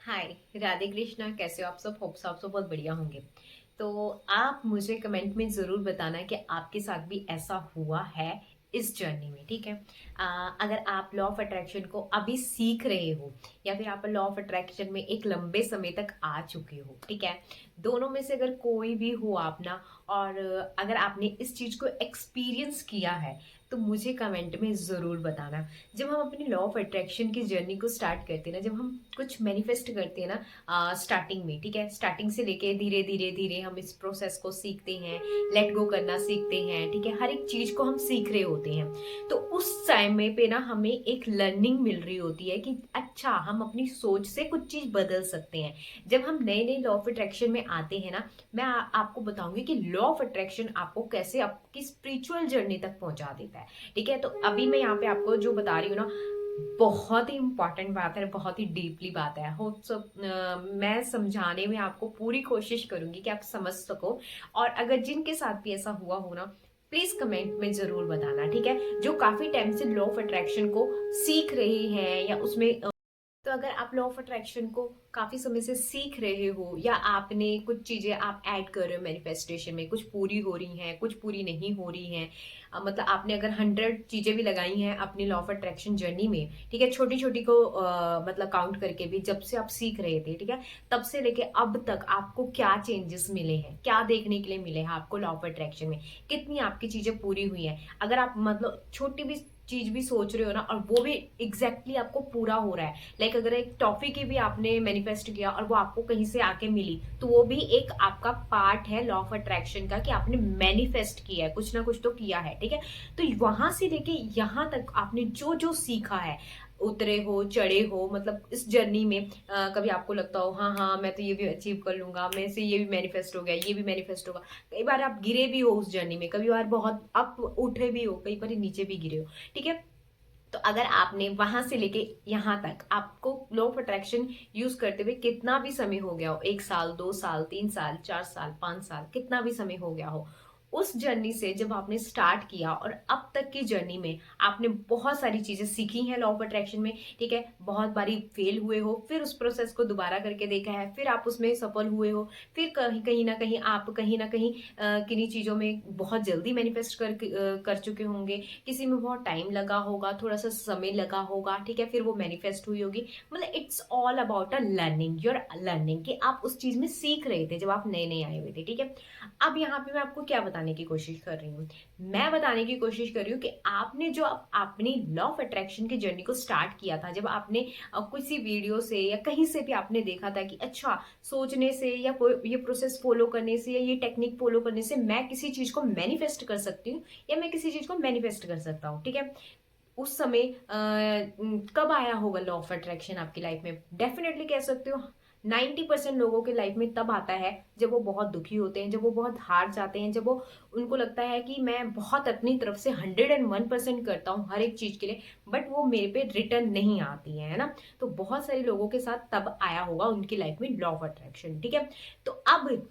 हाय, राधे कृष्णा। कैसे हो आप सब? होप्स आप सब बहुत बढ़िया होंगे। तो आप मुझे कमेंट में ज़रूर बताना कि आपके साथ भी ऐसा हुआ है इस जर्नी में, ठीक है? अगर आप लॉ ऑफ अट्रैक्शन को अभी सीख रहे हो या फिर आप लॉ ऑफ अट्रैक्शन में एक लंबे समय तक आ चुके हो, ठीक है? दोनों में से अगर कोई भी हो आप ना, और अगर आपने इस चीज़ को एक्सपीरियंस किया है तो मुझे कमेंट में ज़रूर बताना। जब हम अपनी लॉ ऑफ अट्रैक्शन की जर्नी को स्टार्ट करते हैं ना, जब हम कुछ मैनिफेस्ट करते हैं ना स्टार्टिंग में, ठीक है, स्टार्टिंग से लेके धीरे धीरे धीरे हम इस प्रोसेस को सीखते हैं, लेट गो करना सीखते हैं, ठीक है, हर एक चीज को हम सीख रहे होते हैं। तो उस टाइम में पे ना हमें एक लर्निंग मिल रही होती है कि अच्छा, हम अपनी सोच से कुछ चीज बदल सकते हैं। जब हम नए नए लॉ ऑफ अट्रैक्शन में आते हैं ना, मैं आपको बताऊंगी कि लॉ ऑफ अट्रैक्शन आपको कैसे आपकी स्पिरिचुअल जर्नी तक पहुंचा देता है, ठीक है? तो अभी मैं यहाँ पे आपको जो बता रही हूँ ना, बहुत ही इंपॉर्टेंट बात है, बहुत ही डीपली बात है। हो सब मैं समझाने में आपको पूरी कोशिश करूंगी कि आप समझ सको। और अगर जिनके साथ भी ऐसा हुआ हो ना, प्लीज कमेंट में जरूर बताना, ठीक है? जो काफी टाइम से लॉ ऑफ अट्रैक्शन को सीख रहे हैं या उसमें तो अगर आप लॉ ऑफ अट्रैक्शन को काफी समय से सीख रहे हो या आपने कुछ चीजें आप ऐड कर रहे हो मैनिफेस्टेशन में, कुछ पूरी हो रही हैं, कुछ पूरी नहीं हो रही हैं, मतलब आपने अगर 100 चीजें भी लगाई हैं अपनी लॉ ऑफ अट्रैक्शन जर्नी में, ठीक है, छोटी छोटी को मतलब काउंट करके भी, जब से आप सीख रहे थे, ठीक है, तब से लेके अब तक आपको क्या चेंजेस मिले हैं, क्या देखने के लिए मिले हैं आपको लॉ ऑफ अट्रैक्शन में, कितनी आपकी चीजें पूरी हुई हैं? अगर आप मतलब छोटी भी चीज भी सोच रहे हो ना और वो भी एग्जैक्टली आपको पूरा हो रहा है, लाइक अगर एक टॉफी की भी आपने मैनिफेस्ट किया और वो आपको कहीं से आके मिली, तो वो भी एक आपका पार्ट है लॉ ऑफ अट्रैक्शन का, कि आपने मैनिफेस्ट किया है, कुछ ना कुछ तो किया है, ठीक है? तो वहां से लेके यहाँ तक आपने जो जो सीखा है, उतरे हो चढ़े हो, मतलब इस जर्नी में कभी आपको लगता हो हाँ हाँ मैं तो ये भी अचीव कर लूंगा, मेरे से ये भी मैनिफेस्ट हो गया, ये भी मैनिफेस्ट होगा। कई बार आप गिरे भी हो उस जर्नी में, कभी बार बहुत अप उठे भी हो, कई बार नीचे भी गिरे हो, ठीक है? तो अगर आपने वहां से लेके यहाँ तक आपको लॉ ऑफ अट्रैक्शन यूज करते हुए कितना भी समय हो गया हो, 1 साल, 2 साल, 3 साल, 4 साल, 5 साल, कितना भी समय हो गया हो, उस जर्नी से जब आपने स्टार्ट किया और अब तक की जर्नी में आपने बहुत सारी चीजें सीखी हैं लॉ ऑफ अट्रैक्शन में, ठीक है, बहुत बारी फेल हुए हो, फिर उस प्रोसेस को दोबारा करके देखा है, फिर आप उसमें सफल हुए हो, फिर कहीं कहीं ना कहीं आप कहीं ना कहीं किन्हीं चीजों में बहुत जल्दी मैनिफेस्ट कर चुके होंगे, किसी में बहुत टाइम लगा होगा, थोड़ा सा समय लगा होगा, ठीक है, फिर वो मैनिफेस्ट हुई होगी। मतलब it's all about a learning, your learning, कि आप उस चीज में सीख रहे थे जब आप नए नए आए हुए थे, ठीक है? अब यहाँ पे मैं आपको क्या बताने की कोशिश कर रही हूँ, मैं बताने की कोशिश कर रही हूँ कि आपने जो अपनी लॉ ऑफ अट्रैक्शन की जर्नी को स्टार्ट किया था, जब आपने किसी वीडियो से या कहीं से भी आपने देखा था कि अच्छा, सोचने से या कोई ये प्रोसेस फॉलो करने से या ये टेक्निक फॉलो करने से मैं किसी चीज को मैनिफेस्ट कर सकती हूँ या मैं किसी चीज को मैनिफेस्ट कर सकता हूँ, ठीक है? उस समय कब आया होगा लॉ ऑफ अट्रैक्शन आपकी लाइफ में? डेफिनेटली कह सकते हो 90% लोगों के लाइफ में तब आता है जब वो बहुत दुखी होते हैं, जब वो बहुत हार जाते हैं, जब वो उनको लगता है कि मैं बहुत अपनी तरफ से 101% करता हूँ हर एक चीज के लिए, बट वो मेरे पे रिटर्न नहीं आती है ना? तो बहुत सारे लोगों के साथ तब आया होगा उनकी लाइफ में लॉ ऑफ अट्रैक्शन, ठीक है? तो अब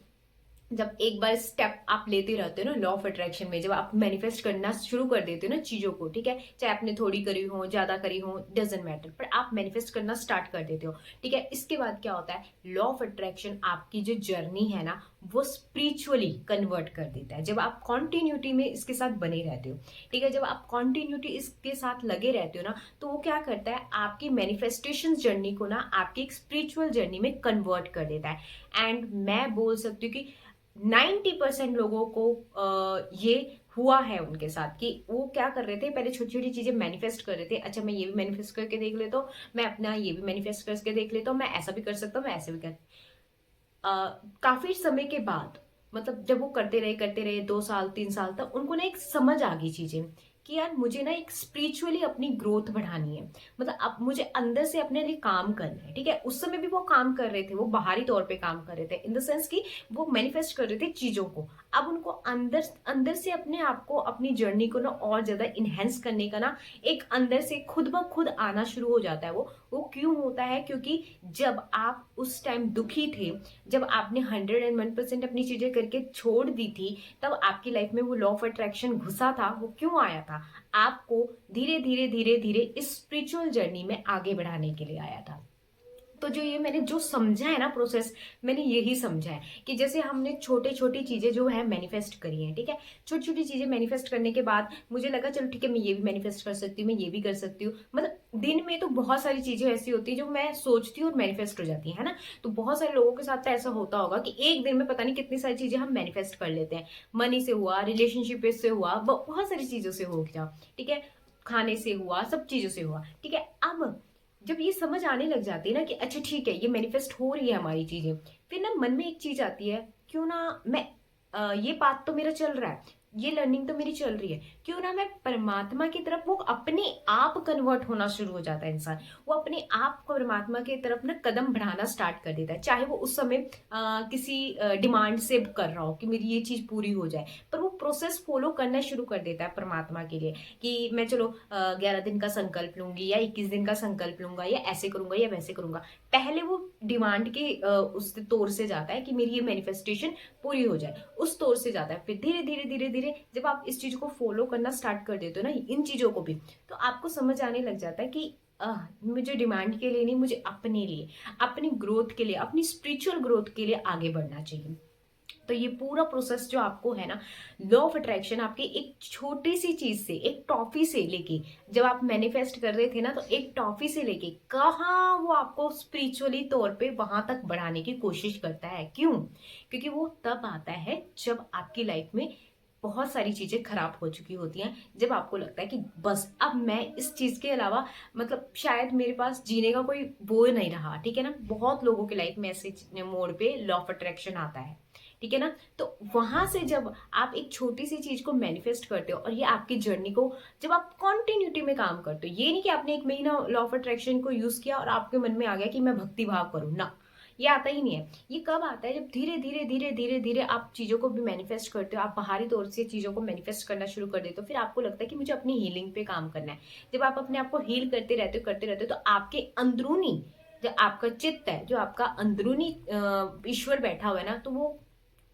जब एक बार स्टेप आप लेते रहते हो ना लॉ ऑफ अट्रैक्शन में, जब आप मैनिफेस्ट करना शुरू कर देते हो ना चीजों को, ठीक है, चाहे आपने थोड़ी करी हो, ज्यादा करी हो, डजेंट मैटर, पर आप मैनिफेस्ट करना स्टार्ट कर देते हो, ठीक है? इसके बाद क्या होता है, लॉ ऑफ अट्रैक्शन आपकी जो जर्नी है ना, वो स्पिरिचुअली कन्वर्ट कर देता है जब आप कॉन्टिन्यूटी में इसके साथ बने रहते हो, ठीक है? जब आप कॉन्टिन्यूटी इसके साथ लगे रहते हो ना, तो वो क्या करता है, आपकी मैनिफेस्टेशन जर्नी को ना आपकी एक स्पिरिचुअल जर्नी में कन्वर्ट कर देता है। एंड मैं बोल सकती हूँ कि 90% लोगों को ये हुआ है उनके साथ, कि वो क्या कर रहे थे, पहले छोटी छोटी चीजें मैनिफेस्ट कर रहे थे, अच्छा मैं ये भी मैनिफेस्ट करके देख लेता हूँ, मैं अपना ये भी मैनिफेस्ट करके देख लेता हूँ, मैं ऐसा भी कर सकता हूँ, मैं ऐसे भी कर काफी समय के बाद, मतलब जब वो करते रहे 2 साल 3 साल तक, उनको ना एक समझ आ गई चीजें कि यार मुझे ना एक स्पिरिचुअली अपनी ग्रोथ बढ़ानी है, मतलब अब मुझे अंदर से अपने लिए काम करना है, ठीक है? उस समय भी वो काम कर रहे थे, वो बाहरी तौर पे काम कर रहे थे, इन द सेंस कि वो मैनिफेस्ट कर रहे थे चीजों को। अब उनको अंदर अंदर से अपने आप को, अपनी जर्नी को ना और ज्यादा इनहेंस करने का ना एक अंदर से खुद ब खुद आना शुरू हो जाता है। वो क्यों होता है? क्योंकि जब आप उस टाइम दुखी थे, जब आपने 101% अपनी चीजें करके छोड़ दी थी, तब आपकी लाइफ में वो लॉ ऑफ अट्रैक्शन घुसा था। वो क्यों आया था? आपको धीरे धीरे धीरे धीरे इस स्पिरिचुअल जर्नी में आगे बढ़ाने के लिए आया था। तो जो ये मैंने जो समझा है ना प्रोसेस, मैंने यही समझा है कि जैसे हमने छोटे छोटी चीजें जो है मैनिफेस्ट करी हैं, ठीक है। छोटी छोटी चीजें मैनिफेस्ट करने के बाद मुझे लगा चलो ठीक है, मैं ये भी मैनिफेस्ट कर सकती हूँ, मैं ये भी कर सकती हूँ। मतलब दिन में तो बहुत सारी चीजें ऐसी होती है जो मैं सोचती हूँ और मैनिफेस्ट हो जाती है ना। तो बहुत सारे लोगों के साथ तो ऐसा होता होगा कि एक दिन में पता नहीं कितनी सारी चीजें हम मैनिफेस्ट कर लेते हैं। मनी से हुआ, रिलेशनशिप से हुआ, बहुत सारी चीजों से हो गया, ठीक है। खाने से हुआ, सब चीजों से हुआ, ठीक है। अब जब ये समझ आने लग जाती है ना कि अच्छा ठीक है, ये मैनिफेस्ट हो रही है हमारी चीजें, फिर ना मन में एक चीज आती है, क्यों ना मैं ये बात तो मेरा चल रहा है, ये लर्निंग तो मेरी चल रही है, क्यों ना मैं परमात्मा की तरफ, वो अपने आप कन्वर्ट होना शुरू हो जाता है इंसान। वो अपने आप को परमात्मा की तरफ ना कदम बढ़ाना स्टार्ट कर देता है, चाहे वो उस समय किसी डिमांड से कर रहा हो कि मेरी ये चीज पूरी हो जाए, पर वो प्रोसेस फॉलो करना शुरू कर देता है परमात्मा के लिए कि मैं चलो 11 दिन का संकल्प लूंगी या 21 दिन का संकल्प लूंगा या ऐसे करूंगा या वैसे करूंगा। पहले वो डिमांड के उस तौर से जाता है कि मेरी ये मैनिफेस्टेशन पूरी हो जाए, उस तौर से जाता है। फिर धीरे धीरे धीरे धीरे जब आप इस चीज को फॉलो करना स्टार्ट कर देते हो ना, इन चीजों को भी, तो आपको समझ आने लग जाता है कि मुझे डिमांड के लिए नहीं, मुझे अपने लिए, अपनी ग्रोथ के लिए, अपनी स्पिरिचुअल ग्रोथ के लिए आगे बढ़ना चाहिए। तो ये पूरा प्रोसेस जो आपको है ना, लॉ ऑफ अट्रैक्शन आपकी एक छोटी सी चीज से, एक टॉफी से लेके, जब आप मैनिफेस्ट कर रहे थे ना, तो एक टॉफी से लेके कहाँ वो आपको स्पिरिचुअली तौर पे वहां तक बढ़ाने की कोशिश करता है। क्यों? क्योंकि वो तब आता है जब आपकी लाइफ में बहुत सारी चीजें खराब हो चुकी होती हैं, जब आपको लगता है कि बस अब मैं इस चीज के अलावा, मतलब शायद मेरे पास जीने का कोई वो नहीं रहा, ठीक है ना। बहुत लोगों की लाइफ में ऐसे मोड़ पे लॉ ऑफ अट्रैक्शन आता है, ठीक है ना। तो वहां से जब आप एक छोटी सी चीज को मैनिफेस्ट करते हो और ये आपकी जर्नी को जब आप कॉन्टिन्यूटी में काम करते हो, ये नहीं कि आपने 1 महीना लॉ ऑफ अट्रैक्शन को यूज किया और आपके मन में आ गया कि मैं भक्ति भाव करूं ना, ये आता ही नहीं है। ये कब आता है? जब धीरे धीरे धीरे धीरे धीरे आप चीजों को भी मैनिफेस्ट करते हो, आप बाहरी तौर से चीजों को मैनिफेस्ट करना शुरू कर देते हो, फिर आपको लगता है कि मुझे अपनी हीलिंग पे काम करना है। जब आप अपने आप को हील करते रहते हो तो आपके अंदरूनी जो आपका चित्त है, जो आपका अंदरूनी ईश्वर बैठा हुआ है ना, तो वो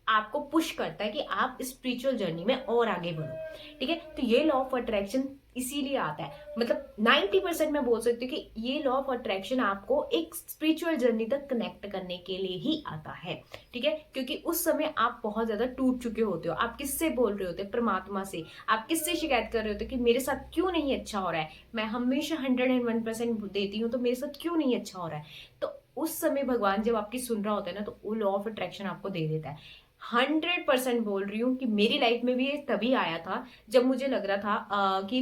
आपको पुश करता है कि आप स्पिरिचुअल जर्नी में और आगे बढ़ो, ठीक है। तो ये लॉ ऑफ अट्रैक्शन इसीलिए आता है, मतलब 90% मैं बोल सकती हूँ कि ये लॉ ऑफ अट्रैक्शन आपको एक स्पिरिचुअल जर्नी तक कनेक्ट करने के लिए ही आता है, ठीक है। क्योंकि उस समय आप बहुत ज्यादा टूट चुके होते हो, आप किससे बोल रहे होते हो? परमात्मा से। आप किससे शिकायत कर रहे होते हो कि मेरे साथ क्यों नहीं अच्छा हो रहा है, मैं हमेशा 101% देती हूँ तो मेरे साथ क्यों नहीं अच्छा हो रहा है। तो उस समय भगवान जब आपकी सुन रहा होता है ना, तो वो लॉ ऑफ अट्रैक्शन आपको दे देता है। 100% बोल रही हूँ कि मेरी लाइफ में भी ये तभी आया था जब मुझे लग रहा था कि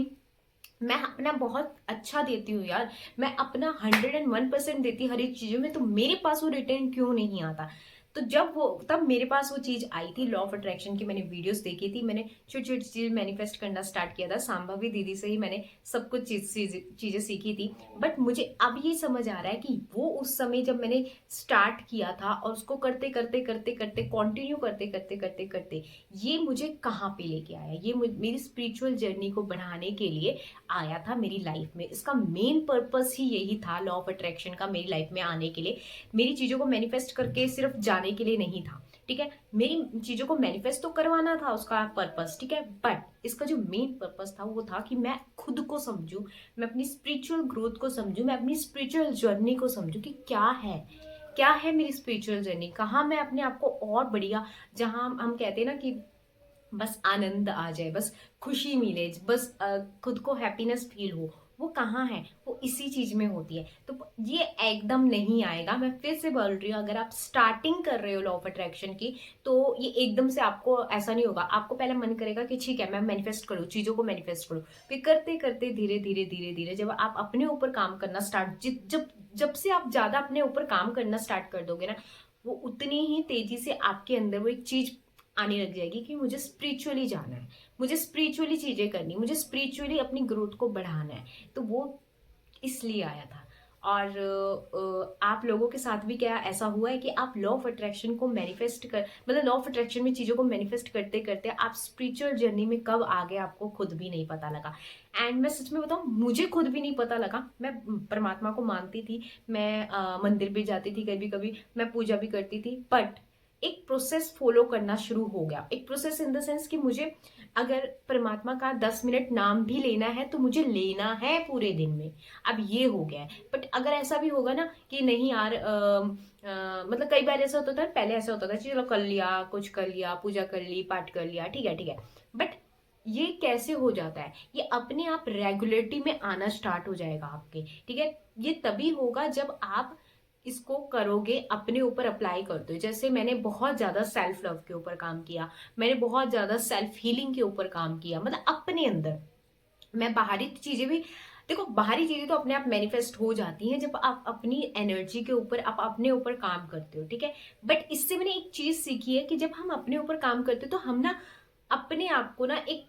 मैं अपना बहुत अच्छा देती हूँ यार, मैं अपना 101% देती हर एक चीजों में, तो मेरे पास वो रिटर्न क्यों नहीं आता। तो जब वो तब मेरे पास वो चीज आई थी, लॉ ऑफ अट्रैक्शन की मैंने वीडियोस देखी थी, मैंने छोटी छोटी चीज मैनिफेस्ट करना स्टार्ट किया था, सांभवी दीदी से ही मैंने सब कुछ चीजें सीखी थी। बट मुझे अब ये समझ आ रहा है कि वो उस समय जब मैंने स्टार्ट किया था और उसको करते करते करते करते कंटिन्यू करते करते करते करते ये मुझे कहाँ पे लेके आया, ये मेरी स्पिरिचुअल जर्नी को बढ़ाने के लिए आया था मेरी लाइफ में। इसका मेन पर्पस ही यही था लॉ ऑफ अट्रैक्शन का, मेरी लाइफ में आने के लिए, मेरी चीजों को मैनिफेस्ट करके सिर्फ जाने के लिए नहीं था, ठीक है। मेरी चीजों को मैनिफेस्ट तो करवाना था उसका पर्पस, ठीक है। बट इसका जो मेन पर्पस था वो था कि मैं खुद को समझूं, मैं अपनी स्पिरिचुअल ग्रोथ को समझूं, मैं अपनी स्पिरिचुअल जर्नी को समझूं कि क्या है मेरी स्पिरिचुअल जर्नी, कहाँ मैं अपने आप को और बढ़िया, जहां हम कहते हैं ना कि बस आनंद आ जाए, बस खुशी मिले, बस खुद को हैप्पीनेस फील हो, वो कहाँ है? वो इसी चीज में होती है। तो ये एकदम नहीं आएगा, मैं फिर से बोल रही हूँ, अगर आप स्टार्टिंग कर रहे हो लॉ ऑफ अट्रैक्शन की, तो ये एकदम से आपको ऐसा नहीं होगा। आपको पहले मन करेगा कि ठीक है मैं मैनिफेस्ट करूँ, चीजों को मैनिफेस्ट करूँ, फिर करते करते धीरे धीरे धीरे धीरे जब आप अपने ऊपर काम करना स्टार्ट, जब जब से आप ज्यादा अपने ऊपर काम करना स्टार्ट कर दोगे ना, वो उतनी ही तेजी से आपके अंदर वो एक चीज आने लग जाएगी कि मुझे स्पिरिचुअली जाना है, मुझे स्पिरिचुअली चीजें करनी, मुझे स्पिरिचुअली अपनी ग्रोथ को बढ़ाना है। तो वो इसलिए आया था। और आप लोगों के साथ भी क्या ऐसा हुआ है कि आप लॉ ऑफ अट्रैक्शन को मैनिफेस्ट कर, मतलब लॉ ऑफ अट्रैक्शन में चीजों को मैनिफेस्ट करते करते आप स्पिरिचुअल जर्नी में कब आ गए आपको खुद भी नहीं पता लगा। एंड मैं सच में बताऊं, मुझे खुद भी नहीं पता लगा। मैं परमात्मा को मानती थी, मैं मंदिर भी जाती थी, कभी कभी मैं पूजा भी करती थी, बट एक प्रोसेस फॉलो करना शुरू हो गया। एक प्रोसेस इन द सेंस कि मुझे अगर परमात्मा का 10 मिनट नाम भी लेना है तो मुझे लेना है पूरे दिन में। अब ये हो गया है। बट अगर ऐसा भी होगा ना कि नहीं यार, मतलब कई बार ऐसा होता था, पहले ऐसा होता था चलो कर लिया, कुछ कर लिया, पूजा कर ली, पाठ कर लिया, ठीक है ठीक है। बट ये कैसे हो जाता है, ये अपने आप रेगुलरिटी में आना स्टार्ट हो जाएगा आपके, ठीक है। ये तभी होगा जब आप इसको करोगे, अपने ऊपर अप्लाई करते हो। जैसे मैंने बहुत ज्यादा सेल्फ लव के ऊपर काम किया, मैंने बहुत ज्यादा सेल्फ हीलिंग के ऊपर काम किया, मतलब अपने अंदर। मैं बाहरी चीजें भी, देखो बाहरी चीजें तो अपने आप मैनिफेस्ट हो जाती हैं जब आप अपनी एनर्जी के ऊपर, आप अपने ऊपर काम करते हो, ठीक है। बट इससे मैंने एक चीज सीखी है कि जब हम अपने ऊपर काम करते हो तो हम ना अपने आप को ना एक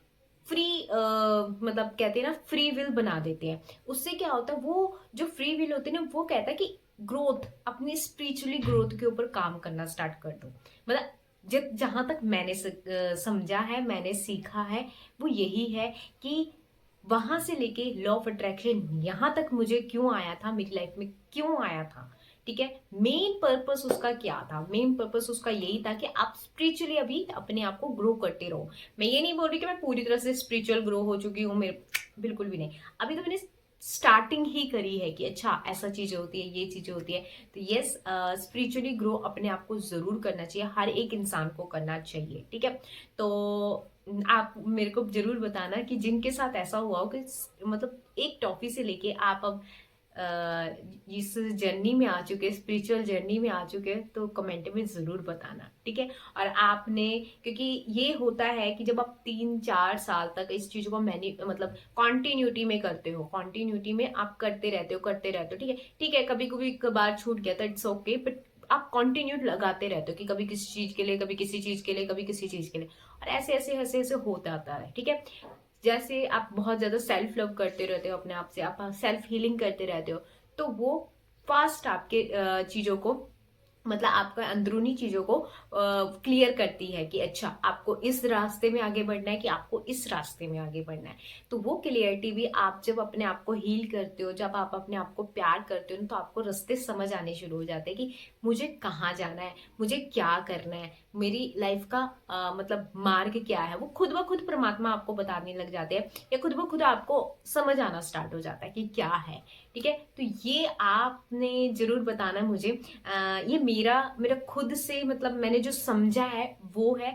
फ्री, मतलब कहते हैं ना फ्री विल बना देते हैं। उससे क्या होता है, वो जो फ्री विल होती है ना, वो कहता है कि ग्रोथ, अपनी स्पिरिचुअली ग्रोथ के ऊपर काम करना स्टार्ट कर दो। मतलब जब जहां तक मैंने समझा है, मैंने सीखा है, वो यही है कि वहां से लेके लॉ ऑफ अट्रैक्शन यहाँ तक मुझे क्यों आया था, मेरी लाइफ में क्यों आया था, ठीक है। मेन पर्पस उसका क्या था, मेन पर्पस उसका यही था कि आप स्पिरिचुअली अभी अपने आप को ग्रो करते रहो। मैं ये नहीं बोल रही कि मैं पूरी तरह से स्पिरिचुअल ग्रो हो चुकी हूँ, मेरे बिल्कुल भी नहीं। अभी तो मैंने स्टार्टिंग ही करी है कि अच्छा ऐसा चीजें होती है, ये चीजें होती है। तो यस, स्पिरिचुअली ग्रो अपने आप को जरूर करना चाहिए, हर एक इंसान को करना चाहिए, ठीक है। तो आप मेरे को जरूर बताना कि जिनके साथ ऐसा हुआ हो कि मतलब एक टॉफी से लेके आप अब इस जर्नी में आ चुके, स्पिरिचुअल जर्नी में आ चुके, तो कमेंट में जरूर बताना, ठीक है। और आपने, क्योंकि ये होता है कि जब आप 3-4 साल तक इस चीज को मैंने मतलब कॉन्टिन्यूटी में करते हो, कॉन्टिन्यूटी में आप करते रहते हो, करते रहते हो, ठीक है ठीक है। कभी कभी कभार छूट गया था, इट्स ओके, बट आप कंटिन्यू लगाते रहते हो कि कभी किसी चीज के लिए, कभी किसी चीज के लिए, कभी किसी चीज के लिए, और ऐसे ऐसे ऐसे ऐसे होता आता है, ठीक है। जैसे आप बहुत ज्यादा सेल्फ लव करते रहते हो अपने आप से, आप सेल्फ हीलिंग करते रहते हो, तो वो फास्ट आपके चीजों को, मतलब आपका अंदरूनी चीजों को क्लियर करती है कि अच्छा आपको इस रास्ते में आगे बढ़ना है कि आपको इस रास्ते में आगे बढ़ना है। तो वो क्लियरिटी भी आप जब अपने आप को हील करते हो, जब आप अपने आप को प्यार करते हो, तो आपको रास्ते समझ आने शुरू हो जाते हैं कि मुझे कहाँ जाना है, मुझे क्या करना है, मेरी लाइफ का मतलब मार्ग क्या है। वो खुद ब खुद परमात्मा आपको बताने लग जाते हैं, या खुद ब खुद आपको समझ आना स्टार्ट हो जाता है कि क्या है, ठीक है। तो ये आपने जरूर बताना मुझे। ये मेरा मेरा खुद से, मतलब मैंने जो समझा है वो है,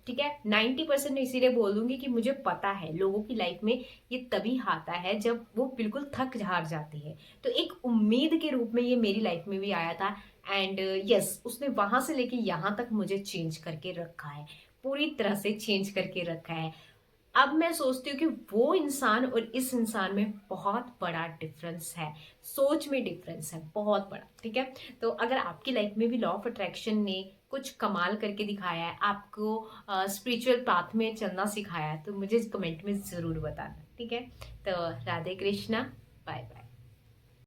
ठीक है। 90% इसीलिए बोल दूंगी कि मुझे पता है लोगों की लाइफ में ये तभी आता है जब वो बिल्कुल थक हार जाती है। तो एक उम्मीद के रूप में ये मेरी लाइफ में भी आया था, एंड यस, उसने वहां से लेके यहाँ तक मुझे चेंज करके रखा है, पूरी तरह से चेंज करके रखा है। अब मैं सोचती हूँ कि वो इंसान और इस इंसान में बहुत बड़ा डिफरेंस है, सोच में डिफरेंस है बहुत बड़ा, ठीक है। तो अगर आपकी लाइफ में भी लॉ ऑफ अट्रैक्शन ने कुछ कमाल करके दिखाया है, आपको स्पिरिचुअल पाथ में चलना सिखाया है, तो मुझे कमेंट में जरूर बताना, ठीक है। तो राधे कृष्णा, बाय बाय।